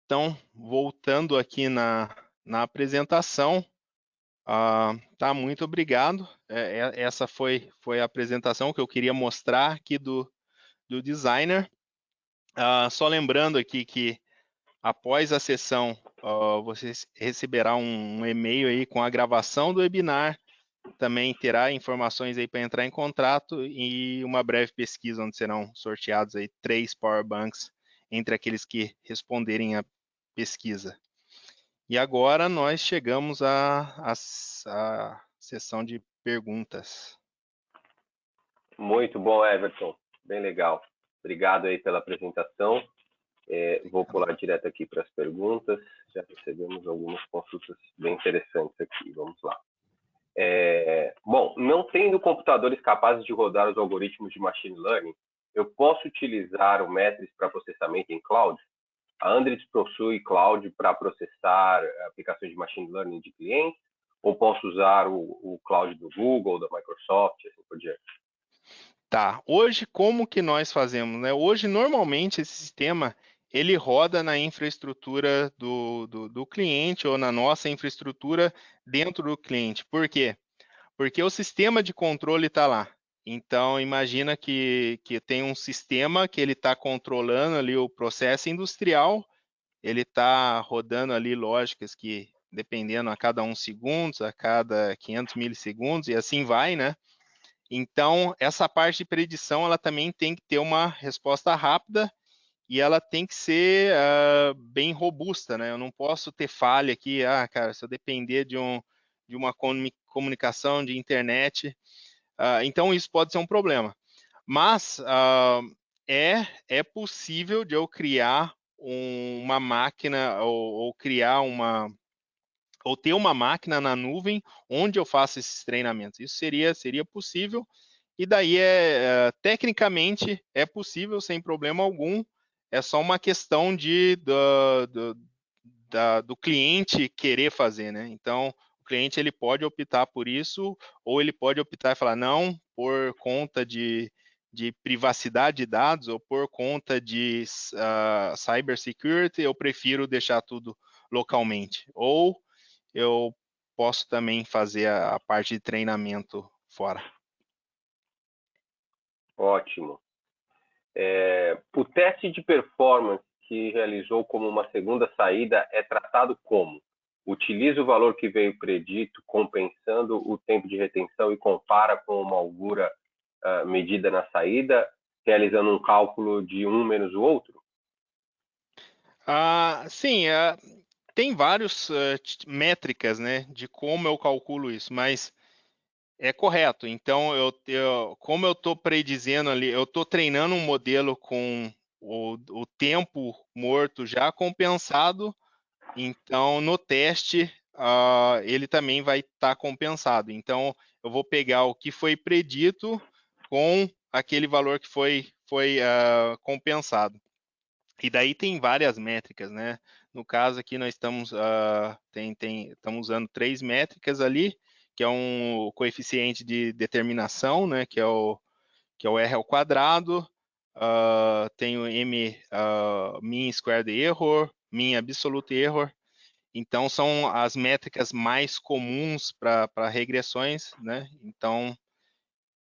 Então, voltando aqui na apresentação, tá, muito obrigado. Essa foi a apresentação que eu queria mostrar aqui do designer. Só lembrando aqui que após a sessão, você receberá um e-mail aí com a gravação do webinar, também terá informações aí para entrar em contato e uma breve pesquisa onde serão sorteados aí 3 Power Banks entre aqueles que responderem a pesquisa. E agora nós chegamos à sessão de perguntas. Muito bom, Everton. Bem legal. Obrigado aí pela apresentação. Vou pular direto aqui para as perguntas. Já recebemos algumas consultas bem interessantes aqui. Vamos lá. Bom, não tendo computadores capazes de rodar os algoritmos de machine learning, eu posso utilizar o Metris para processamento em cloud? A Andritz possui cloud para processar aplicações de machine learning de clientes? Ou posso usar o cloud do Google, da Microsoft, assim por diante? Tá, hoje como que nós fazemos, né? Hoje, normalmente, esse sistema, ele roda na infraestrutura do cliente ou na nossa infraestrutura dentro do cliente. Por quê? Porque o sistema de controle está lá. Então, imagina que tem um sistema que ele está controlando ali o processo industrial, ele está rodando ali lógicas que, dependendo a cada 1 segundo, a cada 500 milissegundos, e assim vai, né? Então, essa parte de predição, ela também tem que ter uma resposta rápida e ela tem que ser bem robusta, né? Eu não posso ter falha aqui, cara, se eu depender de uma comunicação de internet, então isso pode ser um problema. Mas é possível de eu criar uma máquina ou criar ou ter uma máquina na nuvem onde eu faço esses treinamentos. Isso seria possível, e daí tecnicamente é possível sem problema algum, é só uma questão do cliente querer fazer, né? Então, o cliente ele pode optar por isso, ou ele pode optar e falar, não, por conta de privacidade de dados, ou por conta de cybersecurity, eu prefiro deixar tudo localmente. Ou eu posso também fazer a parte de treinamento fora. Ótimo. O teste de performance que realizou como uma segunda saída é tratado como? Utiliza o valor que veio predito, compensando o tempo de retenção e compara com uma altura medida na saída, realizando um cálculo de um menos o outro? Sim, tem várias métricas, né, de como eu calculo isso, mas é correto. Então, como eu estou predizendo ali, eu estou treinando um modelo com o tempo morto já compensado, então no teste ele também vai estar compensado. Então, eu vou pegar o que foi predito com aquele valor que foi compensado. E daí tem várias métricas, né? No caso aqui nós estamos, estamos usando 3 métricas ali, que é um coeficiente de determinação, né? Que é o R ao quadrado, tem o mean squared error, mean absolute error. Então são as métricas mais comuns para regressões, né? Então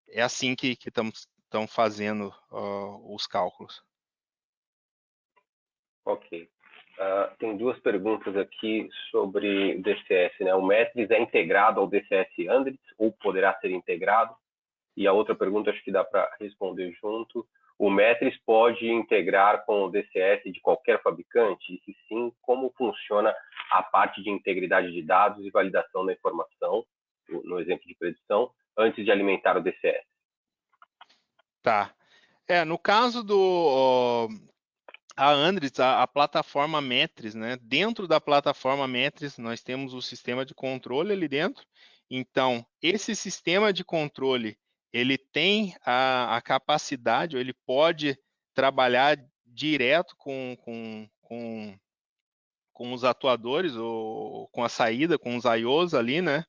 é assim que estamos fazendo os cálculos. Ok. Tem duas perguntas aqui sobre DCS, né? O Metris é integrado ao DCS Andritz ou poderá ser integrado? E a outra pergunta acho que dá para responder junto. O Metris pode integrar com o DCS de qualquer fabricante? E se sim, como funciona a parte de integridade de dados e validação da informação, no exemplo de predição, antes de alimentar o DCS? Tá. No caso a Andritz, a plataforma Metris, né? Dentro da plataforma Metris, nós temos o sistema de controle ali dentro. Então, esse sistema de controle, ele tem a capacidade, ou ele pode trabalhar direto com os atuadores, ou com a saída, com os IOs ali, né?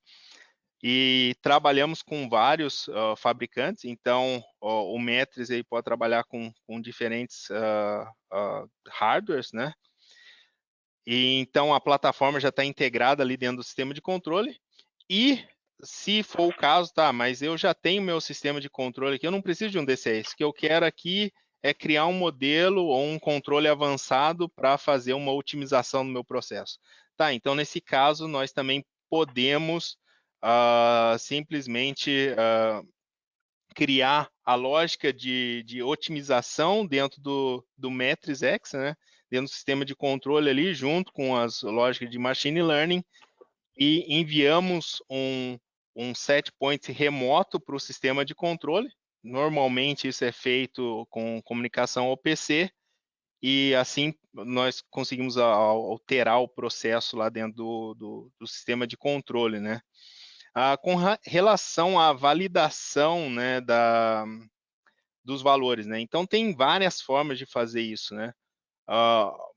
e trabalhamos com vários fabricantes, então o Metris aí pode trabalhar com diferentes hardwares, né? E então a plataforma já está integrada ali dentro do sistema de controle. E se for o caso, tá, mas eu já tenho meu sistema de controle aqui, eu não preciso de um DCS. O que eu quero aqui é criar um modelo ou um controle avançado para fazer uma otimização no meu processo. Tá, então nesse caso nós também podemos simplesmente criar a lógica de otimização dentro do Matrix X, né? Dentro do sistema de controle ali, junto com as lógicas de machine learning, e enviamos um set point remoto para o sistema de controle. Normalmente isso é feito com comunicação OPC, e assim nós conseguimos alterar o processo lá dentro do sistema de controle, né? Com relação à validação, né, dos valores, né? Então tem várias formas de fazer isso, né?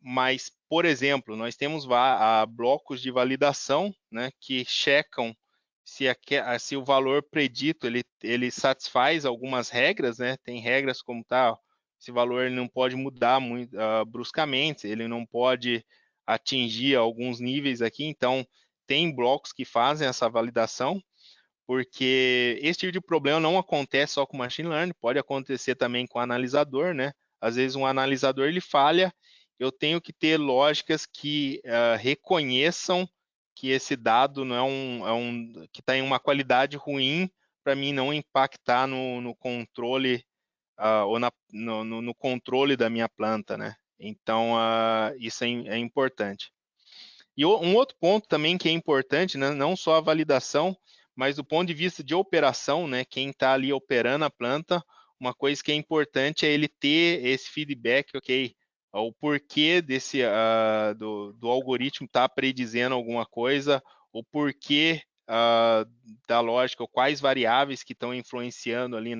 Mas, por exemplo, nós temos blocos de validação, né, que checam se o valor predito ele satisfaz algumas regras, né? Tem regras como tal, esse valor ele não pode mudar muito bruscamente, ele não pode atingir alguns níveis aqui, então tem blocos que fazem essa validação, porque esse tipo de problema não acontece só com machine learning, pode acontecer também com o analisador, né? Às vezes um analisador ele falha, eu tenho que ter lógicas que reconheçam que esse dado não que está em uma qualidade ruim para mim não impactar no controle ou no controle da minha planta, né? Então isso é importante. E um outro ponto também que é importante, né, não só a validação, mas do ponto de vista de operação, né, quem está ali operando a planta, uma coisa que é importante é ele ter esse feedback, ok, o porquê do algoritmo estar predizendo alguma coisa, o porquê da lógica, ou quais variáveis que estão influenciando ali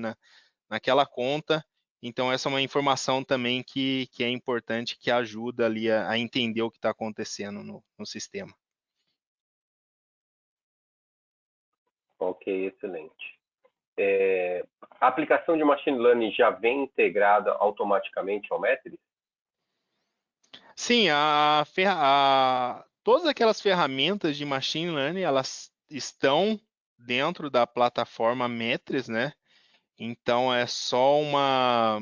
naquela conta. Então, essa é uma informação também que é importante, que ajuda ali a entender o que está acontecendo no sistema. Ok, excelente. A aplicação de machine learning já vem integrada automaticamente ao Metris? Sim, todas aquelas ferramentas de machine learning, elas estão dentro da plataforma Metris, né? Então, é só uma...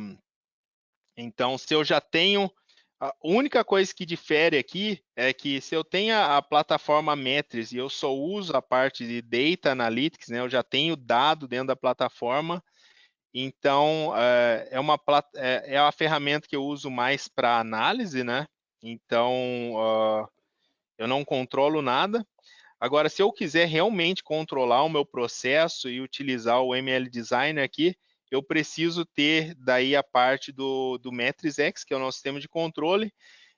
Então, se eu já tenho... A única coisa que difere aqui é que se eu tenho a plataforma Metris e eu só uso a parte de Data Analytics, né, eu já tenho dado dentro da plataforma, então é a ferramenta que eu uso mais para análise, né? Então eu não controlo nada. Agora, se eu quiser realmente controlar o meu processo e utilizar o ML Designer aqui, eu preciso ter daí a parte do Matrix X, que é o nosso sistema de controle.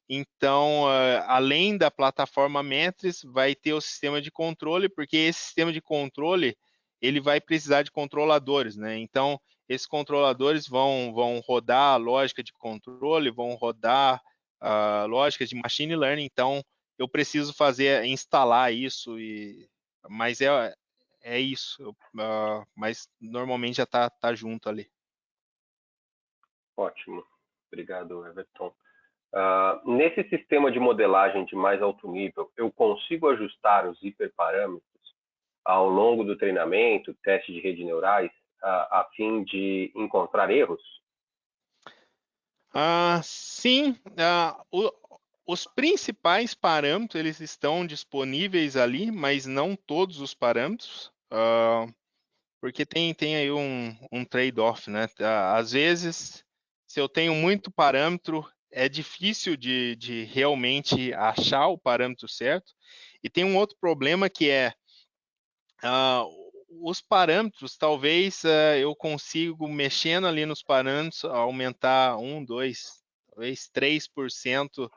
Então, além da plataforma Matrix, vai ter o sistema de controle, porque esse sistema de controle ele vai precisar de controladores, né? Então, esses controladores vão rodar a lógica de controle, vão rodar a lógica de machine learning. Então, eu preciso instalar isso, mas é isso. Mas normalmente já tá junto ali. Ótimo. Obrigado, Everton. Nesse sistema de modelagem de mais alto nível, eu consigo ajustar os hiperparâmetros ao longo do treinamento, teste de redes neurais, a fim de encontrar erros? Sim, os principais parâmetros eles estão disponíveis ali, mas não todos os parâmetros, porque tem aí um trade-off, né? Às vezes, se eu tenho muito parâmetro, é difícil de realmente achar o parâmetro certo. E tem um outro problema que é os parâmetros, talvez eu consigo, mexendo ali nos parâmetros, aumentar 1, 2, talvez 3%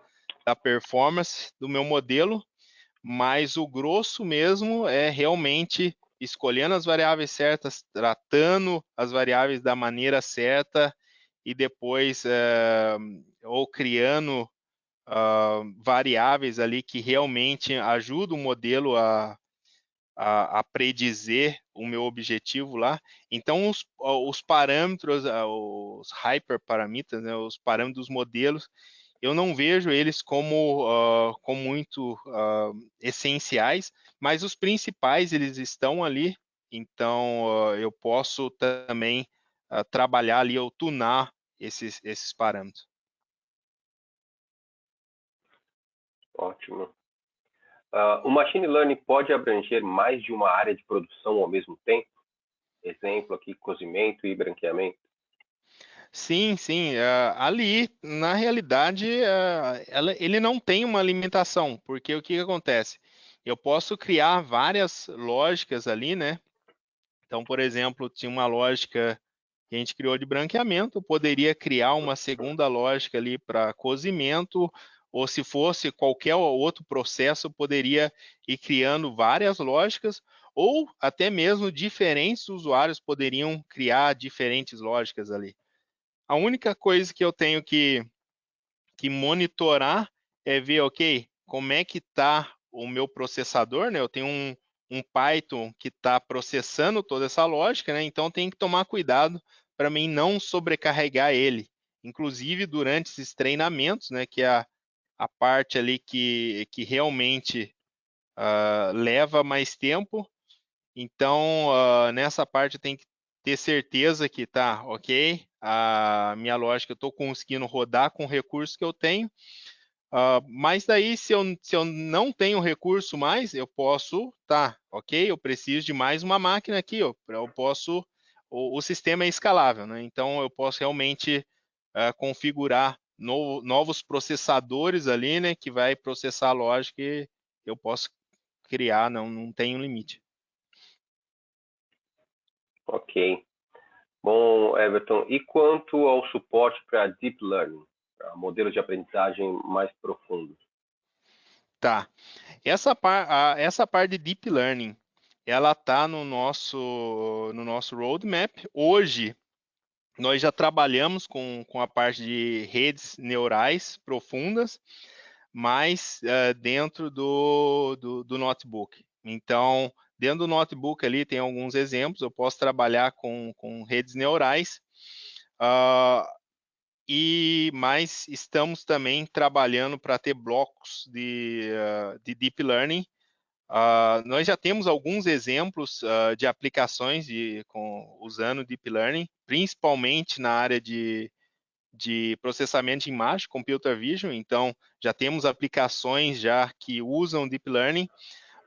da performance do meu modelo, mas o grosso mesmo é realmente escolhendo as variáveis certas, tratando as variáveis da maneira certa e depois ou criando variáveis ali que realmente ajudam o modelo a predizer o meu objetivo lá. Então, os parâmetros, os hyperparameters, né, os parâmetros dos modelos, eu não vejo eles como muito essenciais, mas os principais eles estão ali, então eu posso também trabalhar ali ou tunar esses parâmetros. Ótimo. O machine learning pode abranger mais de uma área de produção ao mesmo tempo? Exemplo aqui, cozimento e branqueamento. Sim, sim. Ali, na realidade, ele não tem uma limitação, porque o que acontece? Eu posso criar várias lógicas ali, né? Então, por exemplo, tinha uma lógica que a gente criou de branqueamento, eu poderia criar uma segunda lógica ali para cozimento, ou se fosse qualquer outro processo, eu poderia ir criando várias lógicas, ou até mesmo diferentes usuários poderiam criar diferentes lógicas ali. A única coisa que eu tenho que monitorar é ver, ok, como é que está o meu processador, né? Eu tenho um Python que está processando toda essa lógica, né? Então tem que tomar cuidado para mim não sobrecarregar ele. Inclusive durante esses treinamentos, né? Que é a parte ali que realmente leva mais tempo. Então, nessa parte tem que ter certeza que tá ok, a minha lógica eu estou conseguindo rodar com o recurso que eu tenho, mas daí se eu não tenho recurso mais, eu posso, tá, ok, eu preciso de mais uma máquina aqui, eu posso, o sistema é escalável, né? Então eu posso realmente configurar novos processadores ali, né, que vai processar a lógica e eu posso criar, não tem um limite. Ok. Bom, Everton, e quanto ao suporte para Deep Learning, para modelos de aprendizagem mais profundos? Tá. Essa parte de Deep Learning, ela está no nosso roadmap. Hoje, nós já trabalhamos com a parte de redes neurais profundas, mas dentro do notebook. Então, dentro do notebook ali tem alguns exemplos, eu posso trabalhar com redes neurais, uh, mas estamos também trabalhando para ter blocos de Deep Learning. Nós já temos alguns exemplos de aplicações usando Deep Learning, principalmente na área de processamento de imagem, Computer Vision. Então, já temos aplicações já que usam Deep Learning,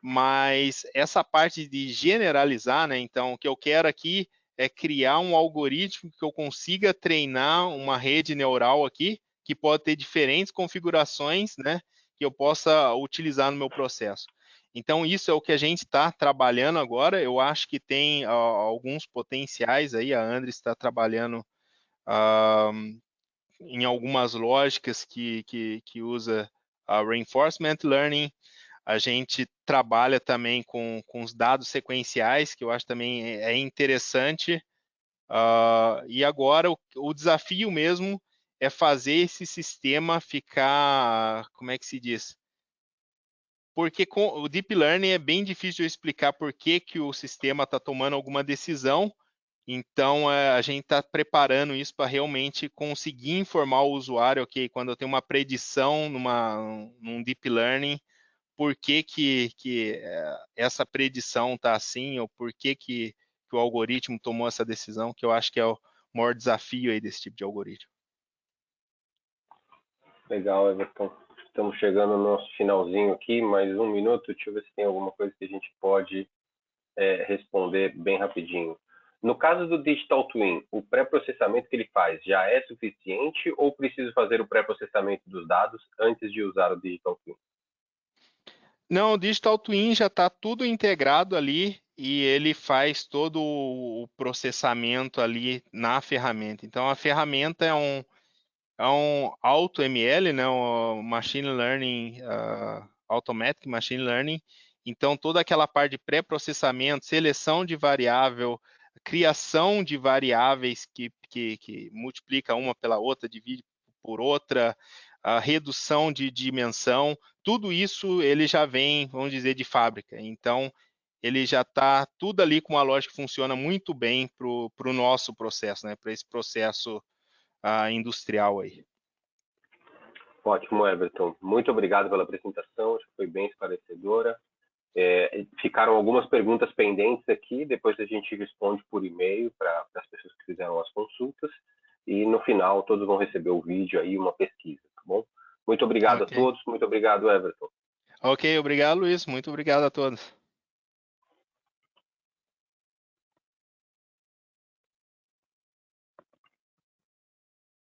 mas essa parte de generalizar, né? Então, o que eu quero aqui é criar um algoritmo que eu consiga treinar uma rede neural aqui, que pode ter diferentes configurações, né? Que eu possa utilizar no meu processo. Então, isso é o que a gente está trabalhando agora. Eu acho que tem alguns potenciais aí. A Andres está trabalhando em algumas lógicas que usa Reinforcement Learning. A gente trabalha também com os dados sequenciais, que eu acho também é interessante. E agora o desafio mesmo é fazer esse sistema ficar, como é que se diz? Porque com o Deep Learning é bem difícil de explicar por que o sistema está tomando alguma decisão. Então, a gente está preparando isso para realmente conseguir informar o usuário, ok, quando eu tenho uma predição num Deep Learning, por que essa predição está assim, ou por que o algoritmo tomou essa decisão, que eu acho que é o maior desafio aí desse tipo de algoritmo. Legal, Everton. Estamos chegando no nosso finalzinho aqui, mais um minuto. Deixa eu ver se tem alguma coisa que a gente pode responder bem rapidinho. No caso do Digital Twin, o pré-processamento que ele faz já é suficiente ou preciso fazer o pré-processamento dos dados antes de usar o Digital Twin? Não, o Digital Twin já está tudo integrado ali e ele faz todo o processamento ali na ferramenta. Então, a ferramenta é um AutoML, né, um Machine Learning, Automatic Machine Learning. Então, toda aquela parte de pré-processamento, seleção de variável, criação de variáveis que multiplica uma pela outra, divide por outra, a redução de dimensão, tudo isso ele já vem, vamos dizer, de fábrica. Então, ele já está tudo ali com uma lógica que funciona muito bem para o nosso processo, né? Para esse processo industrial aí. Ótimo, Everton. Muito obrigado pela apresentação, acho que foi bem esclarecedora. Ficaram algumas perguntas pendentes aqui, depois a gente responde por e-mail para as pessoas que fizeram as consultas, e no final todos vão receber o vídeo aí, uma pesquisa, tá bom? Muito obrigado a Ok. todos, muito obrigado, Everton. Ok, obrigado, Luiz. Muito obrigado a todos.